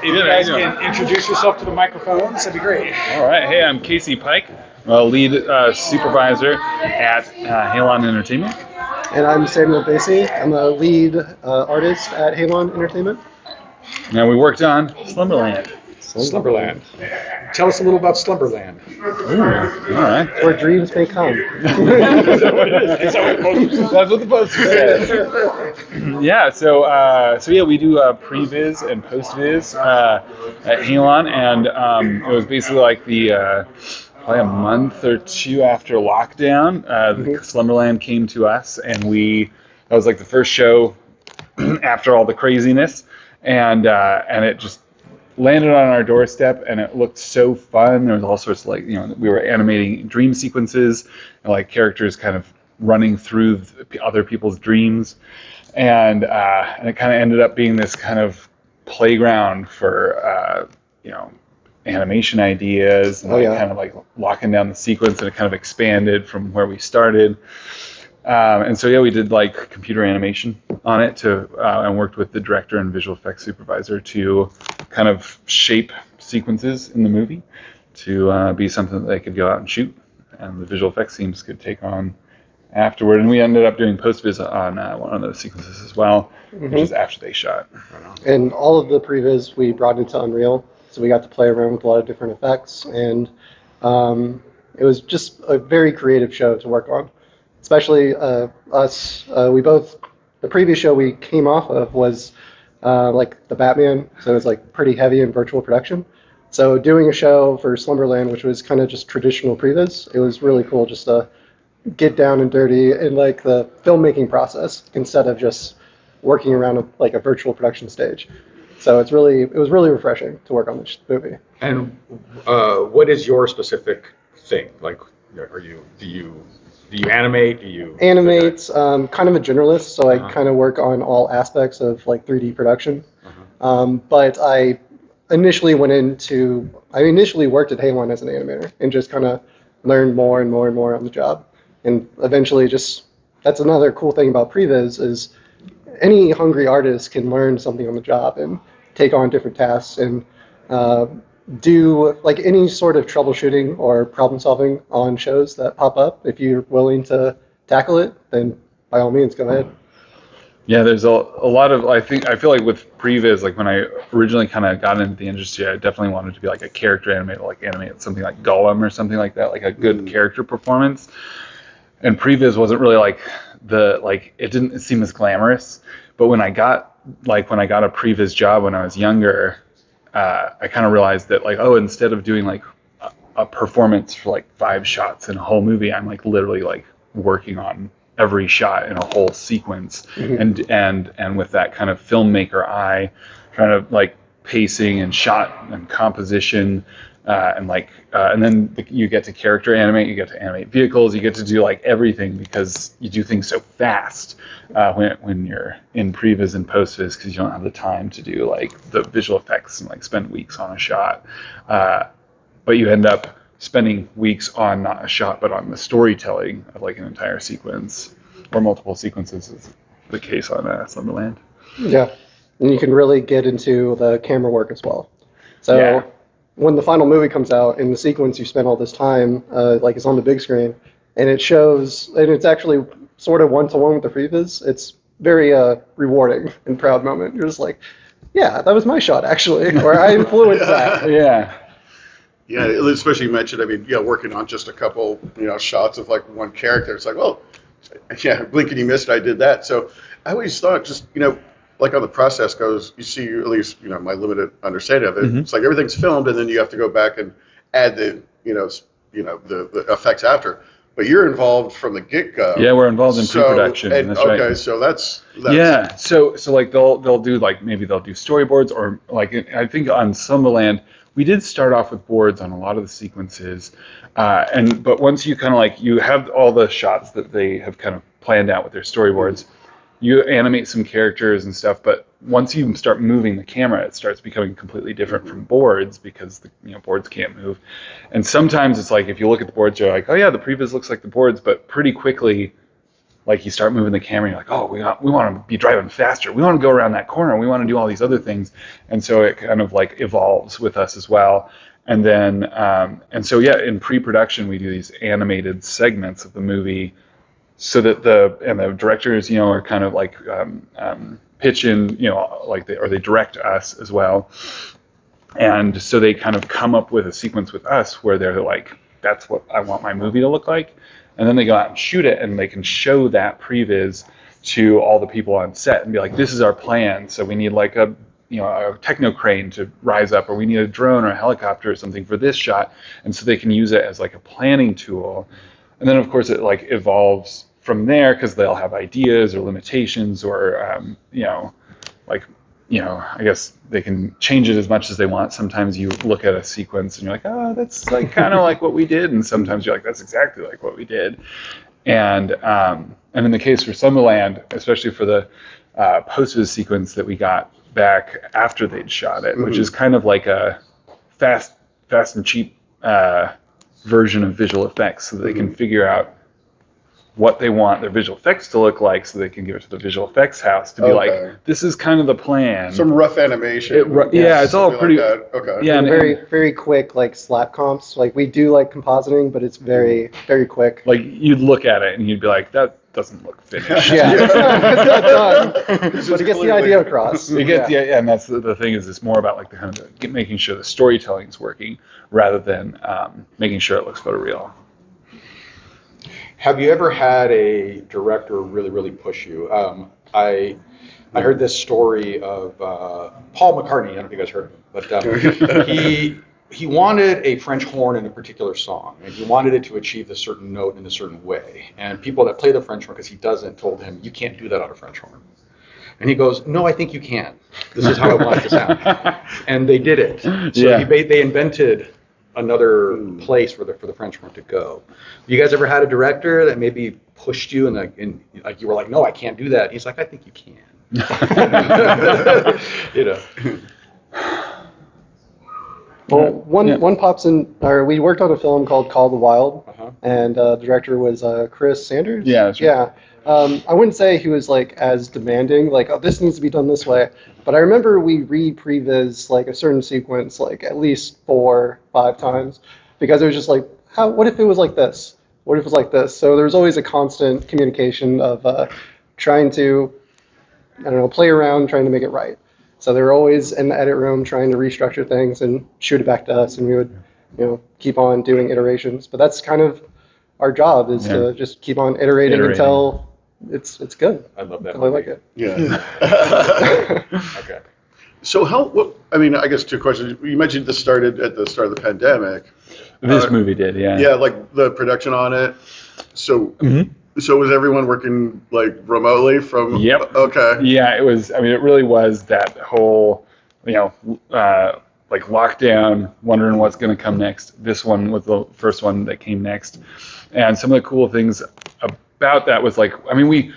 If you guys can introduce yourself to the microphones, that'd be great. All right. Hey, I'm Casey Pyke, lead supervisor at Halon Entertainment. And I'm Samuel Baese. I'm a lead artist at Halon Entertainment. Now we worked on Slumberland. Slumberland. Tell us a little about Slumberland. Ooh, all right. Where dreams may come. Is that what it is? Is that what the poster says? That's what the poster says. Yeah, so yeah, we do pre-viz and post-viz at Halon, and it was basically like the probably a month or two after lockdown, Slumberland came to us, and that was like the first show after all the craziness, and it just landed on our doorstep, and it looked so fun. There was all sorts of we were animating dream sequences, and like characters kind of running through other people's dreams, and it kind of ended up being this kind of playground for animation ideas, and kind of like locking down the sequence, and it kind of expanded from where we started. And so we did like computer animation on it and worked with the director and visual effects supervisor to kind of shape sequences in the movie to be something that they could go out and shoot, and the visual effects teams could take on afterward. And we ended up doing post-viz on one of those sequences as well, which is after they shot. And all of the previs we brought into Unreal, so we got to play around with a lot of different effects, and it was just a very creative show to work on. Especially us, the previous show we came off of was like the Batman, so it was like pretty heavy in virtual production. So doing a show for Slumberland, which was kind of just traditional previs, it was really cool just to get down and dirty in like the filmmaking process instead of just working around a virtual production stage. So it was really refreshing to work on this movie. And what is your specific thing? Like, do you animate? Do you animate? Kind of a generalist, so I kind of work on all aspects of like 3D production. But I initially worked at Halon as an animator and just kind of learned more and more and more on the job. And eventually that's another cool thing about previs is any hungry artist can learn something on the job and take on different tasks and do like any sort of troubleshooting or problem solving on shows that pop up. If you're willing to tackle it, then by all means, go ahead. Yeah, there's a lot of, I feel like with previs, like when I originally kind of got into the industry, I definitely wanted to be like a character animator, like animate something like Gollum or something like that, like a good character performance. And previs wasn't really like it didn't seem as glamorous. But when I got a previs job when I was younger, I kind of realized that instead of doing like a performance for like 5 shots in a whole movie, I'm like literally like working on every shot in a whole sequence, and with that kind of filmmaker eye, trying to like pacing and shot and composition, and then you get to character animate, you get to animate vehicles, you get to do like everything because you do things so fast when you're in previs and postvis, because you don't have the time to do like the visual effects and like spend weeks on a shot, but you end up spending weeks on not a shot but on the storytelling of like an entire sequence or multiple sequences, is the case on Slumberland. Yeah, and you can really get into the camera work as well. So when the final movie comes out, in the sequence you spent all this time, it's on the big screen, and it shows, and it's actually sort of one-to-one with the previs. It's very rewarding and proud moment. You're just like, yeah, that was my shot actually, or I influenced that. Yeah, especially you mentioned, working on just a couple, shots of like one character. It's like, oh, yeah, blink and you missed it, I did that. So I always thought just, like how the process goes, you see, at least, my limited understanding of it. It's like everything's filmed and then you have to go back and add the effects after. But you're involved from the get-go. Yeah, we're involved in pre-production. That's right. Okay, so that's yeah. So like they'll do like maybe they'll do storyboards, or like I think on Slumberland we did start off with boards on a lot of the sequences, but once you kind of like you have all the shots that they have kind of planned out with their storyboards, you animate some characters and stuff, but once you start moving the camera, it starts becoming completely different from boards, because the boards can't move. And sometimes it's like if you look at the boards, you're like, oh yeah, the previs looks like the boards, but pretty quickly like you start moving the camera, and you're like, oh, we want to be driving faster. We want to go around that corner. We want to do all these other things. And so it kind of like evolves with us as well. And then, and so, yeah, in pre-production, we do these animated segments of the movie so that the directors, you know, are kind of like pitch in, you know, like they direct us as well. And so they kind of come up with a sequence with us where they're like, that's what I want my movie to look like. And then they go out and shoot it, and they can show that previs to all the people on set and be like, this is our plan. So we need like a techno crane to rise up, or we need a drone or a helicopter or something for this shot. And so they can use it as like a planning tool. And then of course it like evolves from there, because they'll have ideas or limitations, or I guess they can change it as much as they want. Sometimes you look at a sequence and you're like, oh, that's like kind of like what we did. And sometimes you're like, that's exactly like what we did. And in the case for Slumberland, especially for the post-viz sequence that we got back after they'd shot it, which is kind of like a fast and cheap version of visual effects, so that they can figure out what they want their visual effects to look like, so they can give it to the visual effects house to be like, this is kind of the plan. Some rough animation. It's all pretty. Like okay. Yeah, and very, very quick, like slap comps. Like we do like compositing, but it's very, very quick. Like you'd look at it and you'd be like, that doesn't look finished. Yeah, it's not done, but it gets the idea across. And that's the thing, is it's more about like the kind of making sure the storytelling is working rather than making sure it looks photoreal. Have you ever had a director really, really push you? I heard this story of Paul McCartney. I don't know if you guys heard of him, but he wanted a French horn in a particular song, and he wanted it to achieve a certain note in a certain way. And people that play the French horn, because he doesn't, told him, you can't do that on a French horn. And he goes, no, I think you can. This is how I want it to sound. And they did it. So they invented another place for the French horn to go. You guys ever had a director that maybe pushed you and like you were like, no, I can't do that? He's like, I think you can. You know. Well, one pops in. Or we worked on a film called Call the Wild, and the director was Chris Sanders. Yeah, that's right. Yeah. I wouldn't say he was like as demanding, like, oh, this needs to be done this way. But I remember we pre-viz like a certain sequence like at least 4, 5 times, because it was just like, what if it was like this? What if it was like this? So there was always a constant communication of trying to, play around, trying to make it right. So they were always in the edit room trying to restructure things and shoot it back to us, and we would, keep on doing iterations. But that's kind of our job, is to just keep on iterating until it's good. I love that. I like it. Yeah. Okay. So I guess 2 questions. You mentioned this started at the start of the pandemic. This movie did, yeah. Yeah, like the production on it. So so was everyone working like remotely from? Yep. Okay. Yeah, it was. I mean, it really was that whole, like lockdown, wondering what's going to come next. This one was the first one that came next, and some of the cool things about that was like, I mean, we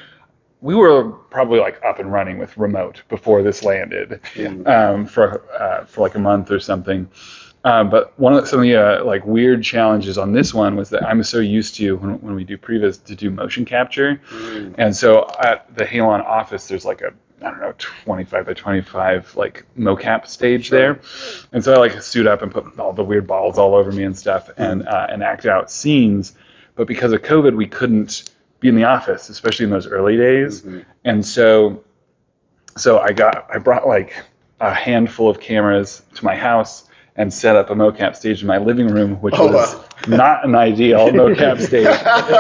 were probably like up and running with remote before this landed, for like a month or something. But some of the like weird challenges on this one was that I'm so used to when we do previs to do motion capture, and so at the Halon office there's like a 25 by 25 like mocap stage there, and so I like suit up and put all the weird balls all over me and stuff and act out scenes. But because of COVID, we couldn't be in the office, especially in those early days, and so I brought like a handful of cameras to my house and set up a mocap stage in my living room, which was not an ideal mocap stage.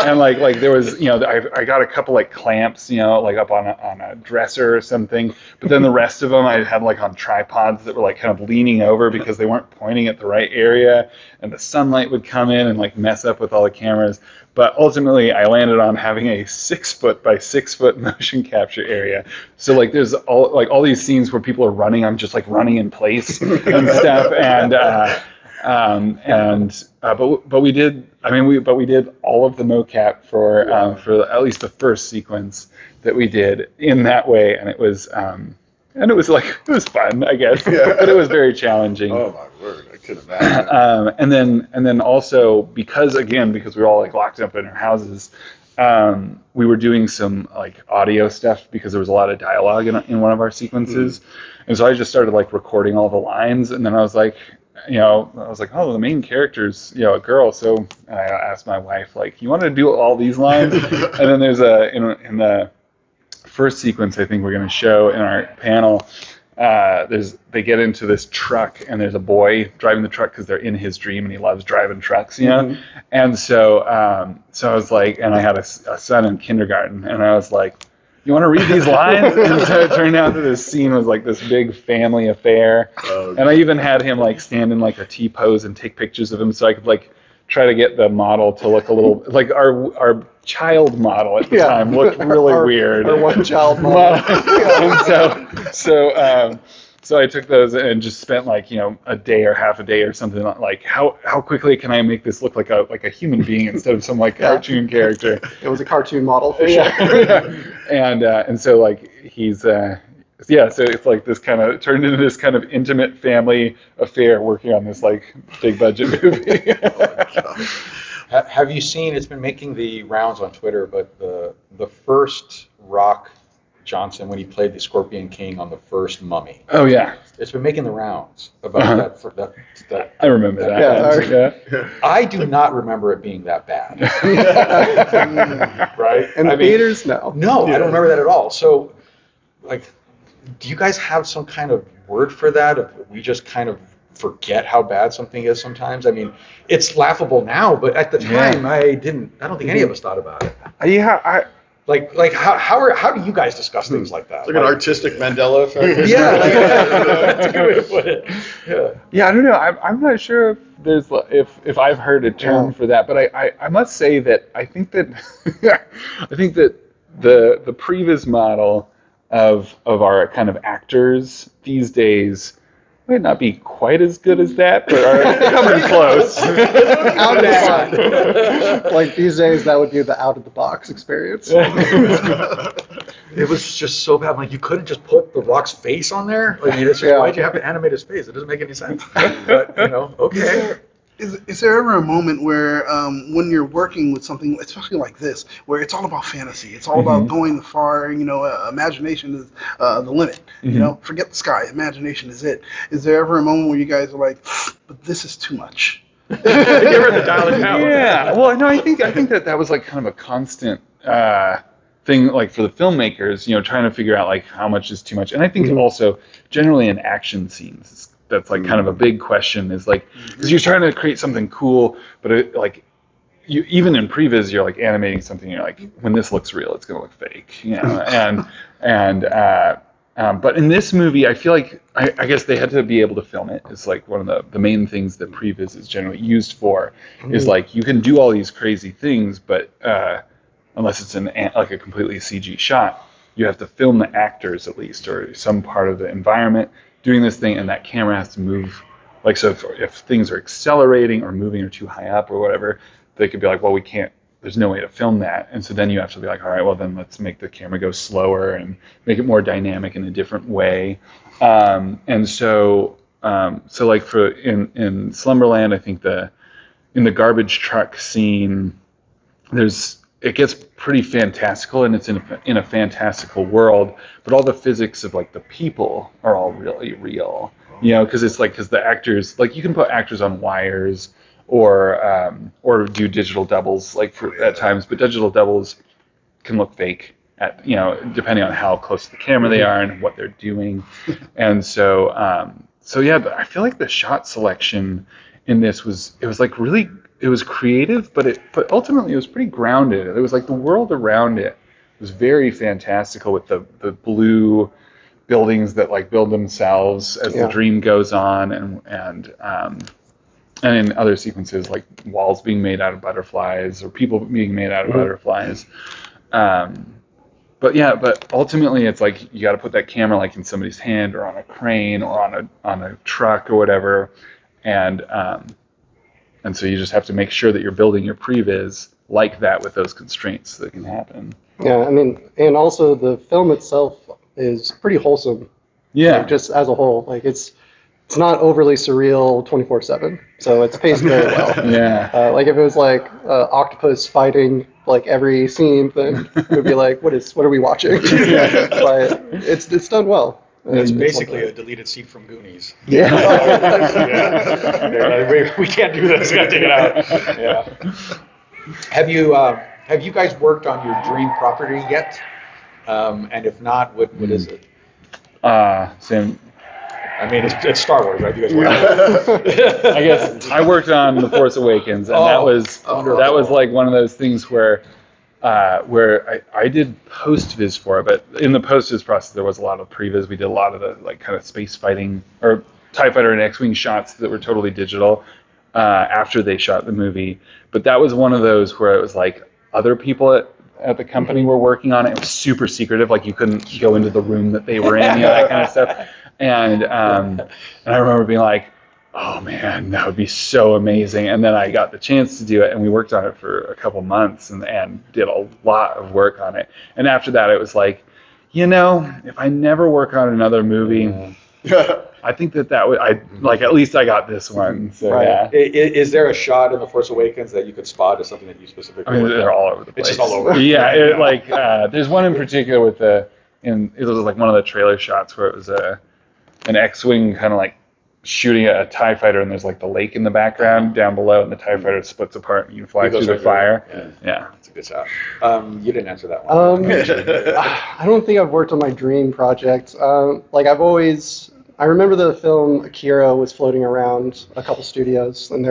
And like there was, I got a couple like clamps, like up on a dresser or something. But then the rest of them I had like on tripods that were like kind of leaning over because they weren't pointing at the right area, and the sunlight would come in and like mess up with all the cameras. But ultimately, I landed on having a 6 foot by 6 foot motion capture area. So like, there's all these scenes where people are running. I'm just like running in place and stuff. But we did. I mean, we did all of the mocap for at least the first sequence that we did in that way, and it was it was fun, I guess. But it was very challenging. Oh my word, I could imagine. And then also because we were all like locked up in our houses, we were doing some like audio stuff because there was a lot of dialogue in one of our sequences, and so I just started like recording all the lines, and then I was like, oh, the main character's a girl, so I asked my wife like, you want to do all these lines, and then there's in the first sequence I think we're going to show in our panel. They get into this truck and there's a boy driving the truck because they're in his dream and he loves driving trucks, And so I was like, and I had a son in kindergarten, and I was like, you want to read these lines? And so it turned out that this scene was like this big family affair, and I even had him like stand in like a T-pose and take pictures of him so I could like try to get the model to look a little like our child model at the time looked really weird. Our one child model. And so I took those and just spent like a day or half a day or something like how quickly can I make this look like a human being instead of some like cartoon character. It was a cartoon model for sure. And so like he's so it's like this kind of turned into this kind of intimate family affair working on this like big budget movie. Have you seen? It's been making the rounds on Twitter, but the first Rock Johnson when he played the Scorpion King on the first Mummy. Oh yeah, it's been making the rounds about that. I remember that. Yeah. I do not remember it being that bad. Right? And theaters, no. No, I don't remember that at all. So, like, do you guys have some kind of word for that? If we just kind of forget how bad something is sometimes. I mean, it's laughable now, but at the time, I don't think any of us thought about it. Yeah, Like how do you guys discuss things like that? It's like an artistic Mandela effect. Yeah, that's a good way to put it. Yeah, I don't know. I'm not sure if there's if I've heard a term for that, but I must say that I think that the previs model of our kind of actors these days might not be quite as good as that, but are coming close. Out of the box. Like these days, that would be the out of the box experience. It was just so bad. Like you couldn't just put The Rock's face on there. I mean, it's just why'd you have to animate his face? It doesn't make any sense. But okay. Is there ever a moment where when you're working with something, especially like this, where it's all about fantasy, it's all about going far, imagination is the limit, forget the sky, imagination is it. Is there ever a moment where you guys are like, but this is too much? Give her the dial it down. Yeah, well, no, I think that was like kind of a constant thing, like for the filmmakers, trying to figure out like how much is too much. And I think also generally in action scenes, that's like kind of a big question is like, because you're trying to create something cool, but you even in previs you're like animating something, you're like, when this looks real, it's gonna look fake, but in this movie, I feel like I guess they had to be able to film it. It's like one of the main things that previs is generally used for is like you can do all these crazy things, but unless it's like a completely CG shot, you have to film the actors at least or some part of the environment doing this thing, and that camera has to move. Like, so if things are accelerating or moving or too high up or whatever, they could be like, well, we can't, there's no way to film that. And so then you have to be like, all right, well, then let's make the camera go slower and make it more dynamic in a different way. So like in Slumberland, I think in the garbage truck scene, it gets pretty fantastical, and it's in a fantastical world, but all the physics of like the people are all really real, because the actors, like you can put actors on wires or do digital doubles at times, but digital doubles can look fake at depending on how close to the camera they are and what they're doing. And so but I feel like the shot selection in this was really, it was creative, but ultimately it was pretty grounded. It was like the world around it was very fantastical with the blue buildings that like build themselves as the dream goes on, and in other sequences like walls being made out of butterflies or people being made out of butterflies. But ultimately it's like you got to put that camera like in somebody's hand or on a crane or on a truck or whatever, and so you just have to make sure that you're building your previs like that with those constraints that can happen. Yeah, I mean, and also the film itself is pretty wholesome. Yeah. Like, just as a whole, like it's it's not overly surreal 24/7, so it's paced very well. Yeah. Like if it was like octopus fighting like every scene, then it would be like, what are we watching? But it's done well. It's And basically a deleted scene from Goonies. yeah. We can't do this. Got to take it out. Yeah. Have you guys worked on your dream property yet? And if not, what is it? Same. I mean, it's Star Wars, right? You guys worked I guess I worked on The Force Awakens, and that was like one of those things where I did post-viz for it, but in the post-viz process there was a lot of pre-viz. We did a lot of the like kind of space fighting or TIE Fighter and X-Wing shots that were totally digital after they shot the movie. But that was one of those where it was like other people at the company were working on it. It was super secretive, like you couldn't go into the room that they were in, that kind of stuff. And I remember being like, oh man, that would be so amazing. And then I got the chance to do it, and we worked on it for a couple months and did a lot of work on it. And after that, it was like, if I never work on another movie, I think that would, at least I got this one. So, Right. yeah. Is there a shot in The Force Awakens that you could spot as something that you specifically I mean, worked they're on? all over the place. It's just all over. Yeah, there's one in particular with it was like one of the trailer shots where it was an X-Wing kind of like shooting a TIE fighter, and there's like the lake in the background down below, and the TIE fighter splits apart, and you fly through the fire. Yeah. It's a good shot. You didn't answer that one. I don't think I've worked on my dream project. I remember the film Akira was floating around a couple studios, and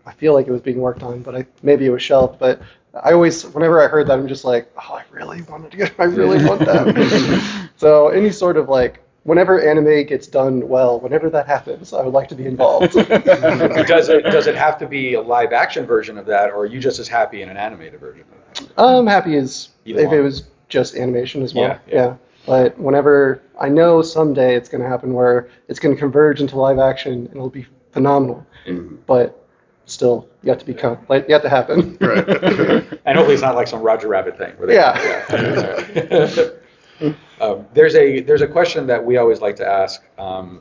I feel like it was being worked on, but maybe it was shelved. But whenever I heard that, I'm just like, oh, I really want that. So any sort of like, whenever anime gets done well, whenever that happens, I would like to be involved. Does it have to be a live action version of that, or are you just as happy in an animated version of that? I'm happy if Either it was just animation as well. Yeah. But whenever I know someday it's going to happen where it's going to converge into live action and it'll be phenomenal. But still, you have to happen. Right. And hopefully it's not like some Roger Rabbit thing. Where there's a question that we always like to ask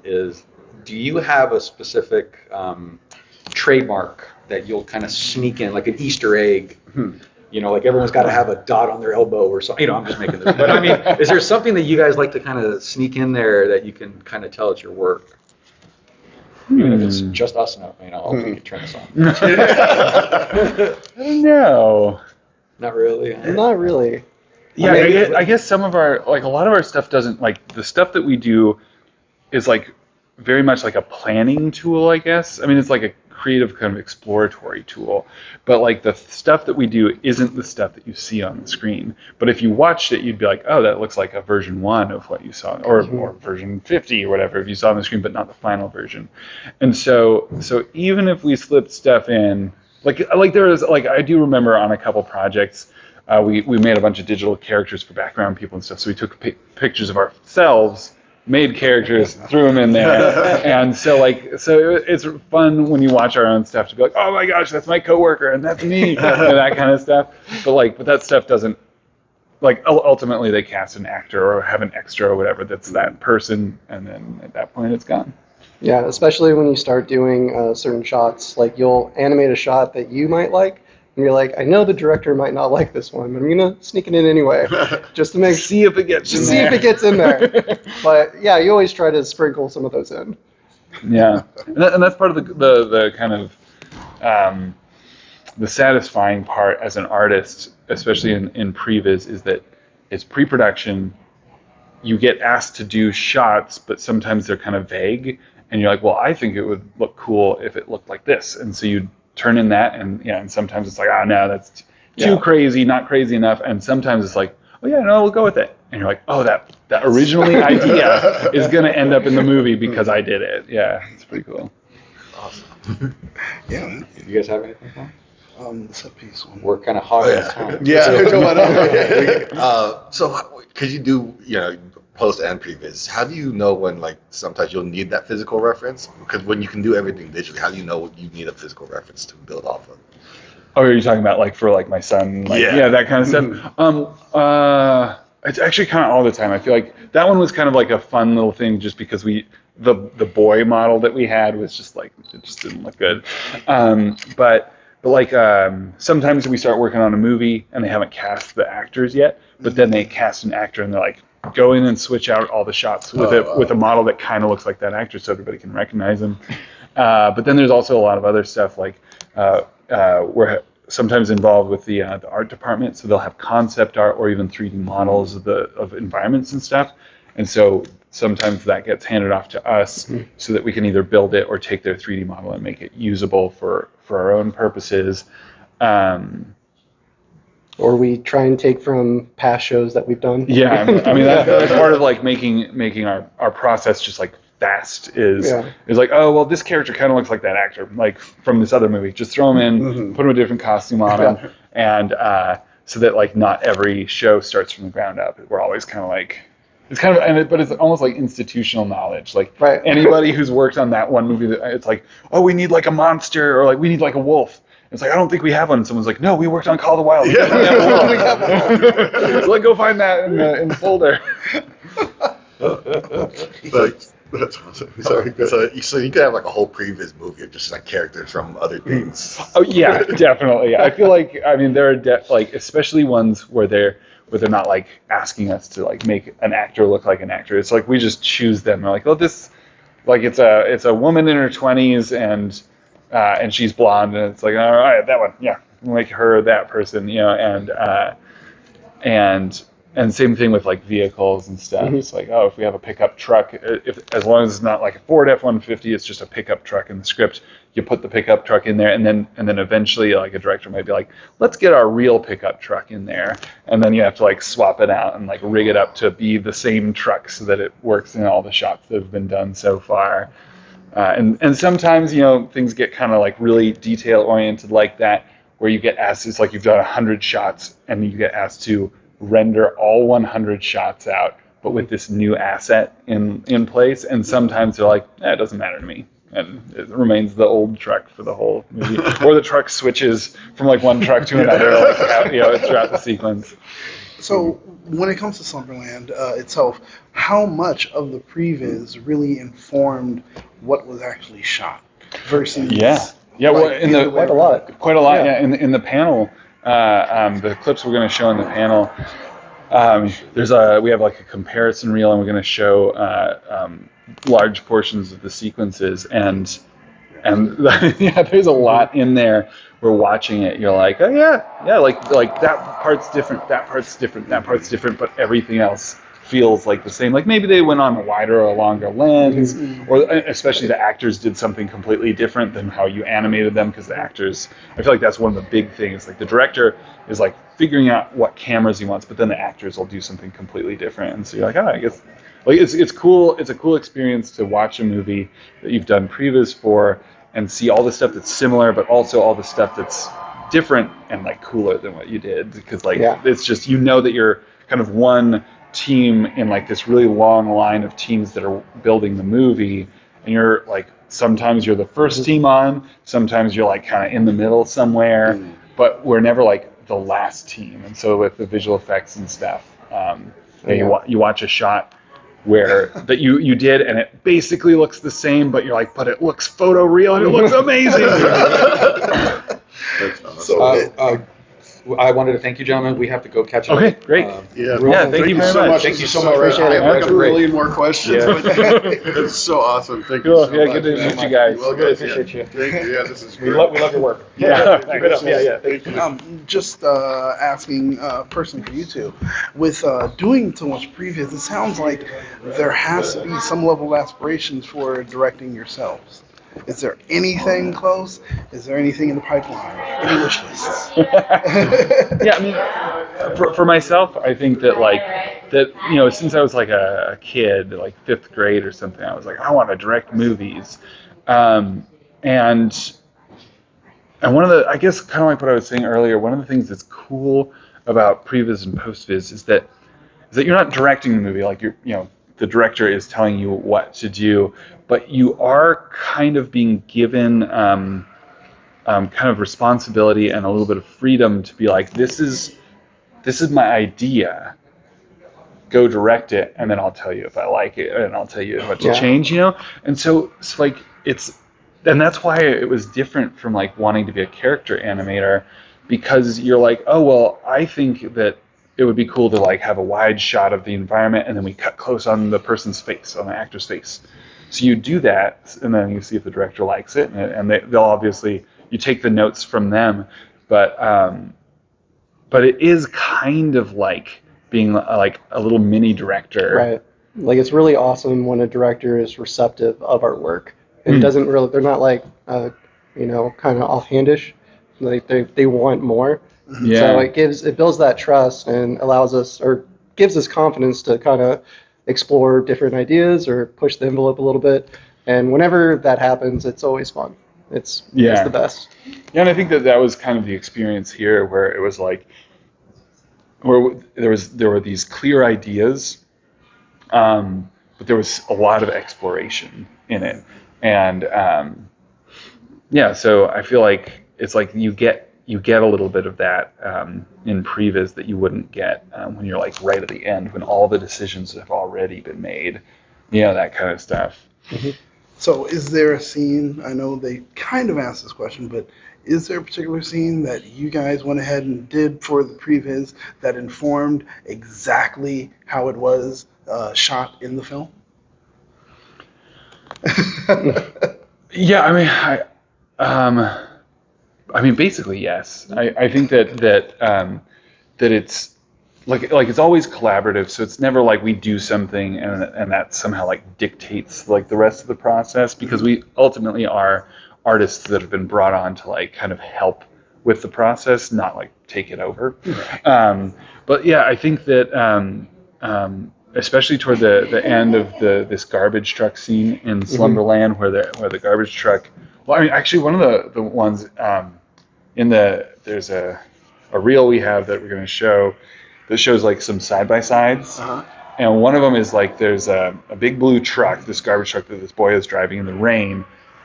is, do you have a specific trademark that you'll kind of sneak in, like an Easter egg? Like everyone's got to have a dot on their elbow or something. I'm just making this. But I mean, is there something that you guys like to kind of sneak in there that you can kind of tell it's your work? Even if it's just us now, hopefully you can turn this on. I don't know. Not really. Not really. Yeah, I guess some of a lot of our stuff doesn't, like, the stuff that we do is like very much like a planning tool, I guess. I mean, it's like a creative kind of exploratory tool, but like the stuff that we do isn't the stuff that you see on the screen. But if you watched it, you'd be like, oh, that looks like a version 1 of what you saw, or version 50 or whatever if you saw on the screen, but not the final version. And so even if we slipped stuff in, like there is, like, I do remember on a couple projects, we made a bunch of digital characters for background people and stuff. So we took pictures of ourselves, made characters, threw them in there, and so it's fun when you watch our own stuff to be like, oh my gosh, that's my coworker and that's me, that kind of stuff. But that stuff doesn't, like, ultimately they cast an actor or have an extra or whatever that's that person, and then at that point it's gone. Yeah, especially when you start doing certain shots, like you'll animate a shot that you might like. And you're like, I know the director might not like this one, but I'm gonna sneak it in anyway, just to see if it gets in there. But yeah, you always try to sprinkle some of those in. Yeah, and that's part of the kind of the satisfying part as an artist, especially in previs, is that it's pre-production. You get asked to do shots, but sometimes they're kind of vague, and you're like, well, I think it would look cool if it looked like this, and so you turn in that, and sometimes it's like, no, that's too crazy, not crazy enough, and sometimes it's like, oh yeah, no, we'll go with it, and you're like, oh, that originally idea is going to end up in the movie because I did it. Yeah, it's pretty cool. Awesome. Yeah. You guys have anything for The set piece one. We're kind of hot on time. So, because you do, post and previs, how do you know when, like, sometimes you'll need that physical reference? Because when you can do everything digitally, how do you know you need a physical reference to build off of? Oh, are you talking about, like, for, like, my son? Like, yeah, that kind of stuff. It's actually kind of all the time. I feel like that one was kind of like a fun little thing just because we the boy model that we had was just like, it just didn't look good. But like sometimes we start working on a movie and they haven't cast the actors yet, but then they cast an actor and they're like, go in and switch out all the shots with a model that kind of looks like that actor so everybody can recognize him. But then there's also a lot of other stuff like we're sometimes involved with the art department, so they'll have concept art or even 3D models of environments and stuff. And so sometimes that gets handed off to us so that we can either build it or take their 3D model and make it usable for our own purposes. Or we try and take from past shows that we've done. Yeah, I mean that's part of like making our process just like fast is like, oh well, this character kind of looks like that actor like from this other movie. Just throw him in, put him a different costume on him, and so that like not every show starts from the ground up. We're always kind of like. It's kind of, but it's almost like institutional knowledge. Like anybody who's worked on that one movie, it's like, oh, we need like a monster, or like we need like a wolf. It's like, I don't think we have one. Someone's like, no, we worked on Call of the Wild. We have a wolf. So like, go find that in the folder. That's awesome. So you could have like a whole previous movie of just like characters from other things. Oh yeah, definitely. I feel like, I mean, there are like especially ones where they're not like asking us to like make an actor look like an actor. It's like we just choose them. We're like, oh, this, like it's a woman in her 20s and she's blonde, and it's like, all right, that one, yeah, make her that person, you know, and same thing with like vehicles and stuff. It's like, oh, if we have a pickup truck, as long as it's not like a Ford F-150, it's just a pickup truck in the script. You put the pickup truck in there, and then eventually, like a director might be like, let's get our real pickup truck in there, and then you have to like swap it out and like rig it up to be the same truck so that it works in all the shots that have been done so far. And sometimes, you know, things get kind of like really detail oriented like that, where you get asked, it's like you've done 100 shots and you get asked to render all 100 shots out, but with this new asset in place. And sometimes they're like, it doesn't matter to me. And it remains the old truck for the whole movie. Or the truck switches from like one truck to another, like, you know, throughout the sequence. So when it comes to Slumberland itself, how much of the previs really informed what was actually shot versus well, quite a lot. Yeah. In the panel, the clips we're going to show in the panel, we have like a comparison reel, and we're going to show large portions of the sequences, and yeah, there's a lot in there. We're watching it, you're like, oh yeah, like that part's different, that part's different, that part's different, but everything else feels like the same. Like maybe they went on a wider or a longer lens, or especially the actors did something completely different than how you animated them, because the actors, I feel like that's one of the big things. Like the director is like figuring out what cameras he wants, but then the actors will do something completely different, and so you're like, I guess, like it's cool. It's a cool experience to watch a movie that you've done previs for and see all the stuff that's similar, but also all the stuff that's different and like cooler than what you did, because like it's just, you know, that you're kind of one team in like this really long line of teams that are building the movie, and you're like, sometimes you're the first team on, sometimes you're like kind of in the middle somewhere, but we're never like the last team. And so with the visual effects and stuff, you watch a shot where that you did, and it basically looks the same, but you're like, but it looks photoreal and it looks amazing. That's awesome. I wanted to thank you, gentlemen. We have to go catch up. Okay, great. Thank you so much. Thank you so much. Appreciate it. I have a Great. million more questions. Yeah. But it's so awesome. Thank you Cool. so Yeah, much. good to meet you guys. Well, Really guys, appreciate you. Thank you. Yeah, this is We great. love your work. Yeah. Keep it up. Yeah. Thank you. Just asking person for you two, with doing so much previs, it sounds like there has to be some level of aspirations for directing yourselves. Is there anything close? Is there anything in the pipeline? Any wish lists? Yeah, I mean, for myself, I think that you know, since I was like a kid, like 5th grade or something, I was like, I want to direct movies, and one of the, I guess, kind of like what I was saying earlier, one of the things that's cool about previs and postvis is that you're not directing the movie, like the director is telling you what to do, but you are kind of being given kind of responsibility and a little bit of freedom to be like, this is my idea, go direct it, and then I'll tell you if I like it, and I'll tell you what to Yeah. change, And so it's like and that's why it was different from like wanting to be a character animator, because you're like, oh well, I think that it would be cool to like have a wide shot of the environment, and then we cut close on the person's face, on the actor's face. So you do that, and then you see if the director likes it, and they'll obviously, you take the notes from them, but it is kind of like being like a little mini director. Right. Like it's really awesome when a director is receptive of our work. It doesn't really, they're not like, kind of offhandish. Like they want more. Yeah. So it builds that trust and allows us, or gives us confidence to kind of explore different ideas or push the envelope a little bit. And whenever that happens, it's always fun. It's the best. Yeah, and I think that was kind of the experience here, where it was like, where there were these clear ideas, but there was a lot of exploration in it, and so I feel like it's like you get a little bit of that in previs that you wouldn't get when you're like right at the end, when all the decisions have already been made, that kind of stuff. Mm-hmm. So is there a scene, I know they kind of asked this question, but is there a particular scene that you guys went ahead and did for the previs that informed exactly how it was shot in the film? Yeah, I mean, basically yes. I think that it's like it's always collaborative, so it's never like we do something and that somehow like dictates like the rest of the process, because we ultimately are artists that have been brought on to like kind of help with the process, not like take it over. But yeah, I think that especially toward the end of this garbage truck scene in Slumberland, where the garbage truck. Well, I mean, actually, one of the ones there's a reel we have that we're going to show that shows like some side by sides. And one of them is like there's a big blue truck, this garbage truck that this boy is driving in the rain,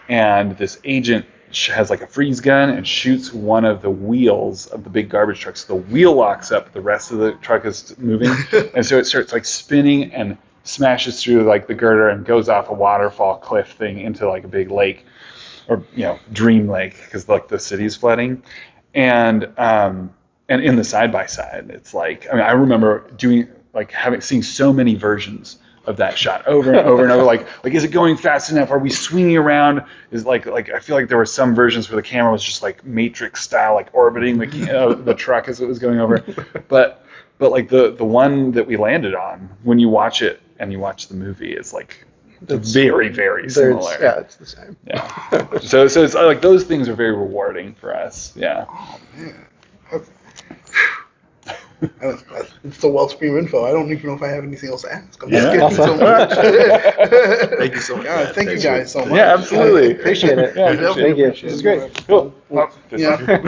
and this agent has like a freeze gun and shoots one of the wheels of the big garbage truck. So the wheel locks up, the rest of the truck is moving, and so it starts like spinning and smashes through like the girder and goes off a waterfall cliff thing into like a big lake, or dream lake, because like the city's flooding. And in the side by side, it's like, I mean, I remember seeing so many versions of that shot over and over and over. Like is it going fast enough? Are we swinging around? Is like I feel like there were some versions where the camera was just like Matrix style, like orbiting the truck as it was going over. But like the one that we landed on, when you watch it and you watch the movie, is like very, very similar. Yeah, it's the same. Yeah. So it's like those things are very rewarding for us. Yeah. Oh man. It's the Wellspring info. I don't even know if I have anything else to ask. I'm just kidding so much. Thank you so much. God, thank you guys so much. Yeah, absolutely. Appreciate it. Yeah, Thank you. This is great. Cool. Yeah.